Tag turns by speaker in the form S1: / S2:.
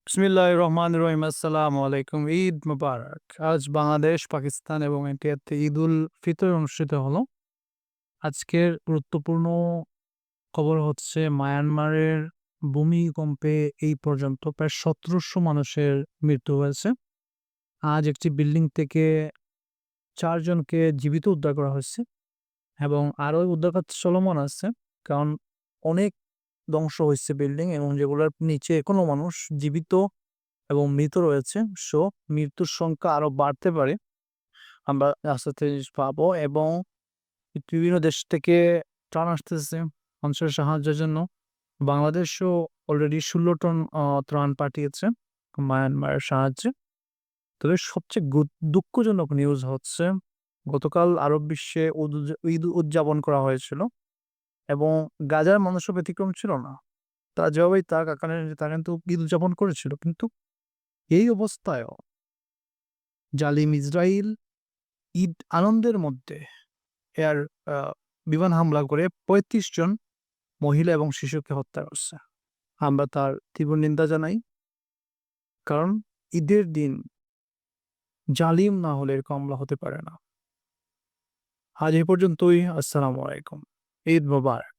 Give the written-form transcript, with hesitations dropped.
S1: বিসমিল্লাহির রহমানির রহিম। আসসালামু আলাইকুম। ঈদ মুবারক। আজ বাংলাদেশ, পাকিস্তান এবং ইন্ডিয়াতে ঈদুল ফিতর অনুষ্ঠিত হলো। আজকের গুরুত্বপূর্ণ খবর হচ্ছে মায়ানমারের ভূমিকম্পে এই পর্যন্ত প্রায় ১৭০০ মানুষের মৃত্যু হয়েছে। আজ একটি বিল্ডিং থেকে ৪ জনকে জীবিত উদ্ধার করা হয়েছে এবং আরও উদ্ধার কাজ চলমান আছে। কারণ অনেক ধ্বংস হইছে বিল্ডিং এবং যেগুলার নিচে এখনো মানুষ জীবিত এবং মৃত রয়েছে। সো মৃত্যুর সংখ্যা আরো বাড়তে পারে। আমরা আস্তে, আস্তে জিনিস পাবো এবং বিভিন্ন দেশ থেকে ত্রাণ আসতেছে মানুষের সাহায্যের জন্য। বাংলাদেশও অলরেডি ১৬ টন ত্রাণ পাঠিয়েছে মায়ানমারের সাহায্যে। তবে সবচেয়ে দুঃখজনক নিউজ হচ্ছে গতকাল আরব বিশ্বে ঈদ উদযাপন করা হয়েছিল এবং গাজার মানুষও ব্যতিক্রম ছিল না। তারা যেভাবেই তারা কিন্তু ঈদ উদযাপন করেছিল। কিন্তু এই অবস্থায়ও জালিম ইসরাইল ঈদ আনন্দের মধ্যে এয়ার আ বিমান হামলা করে ৩৫ জন মহিলা এবং শিশুকে হত্যা করছে। আমরা তার তীব্র নিন্দা জানাই। কারণ ঈদের দিন জালিম না হলে এরকম হামলা হতে পারে না। আজ এ পর্যন্তই। আসসালামু আলাইকুম। ঈদ মোবারক।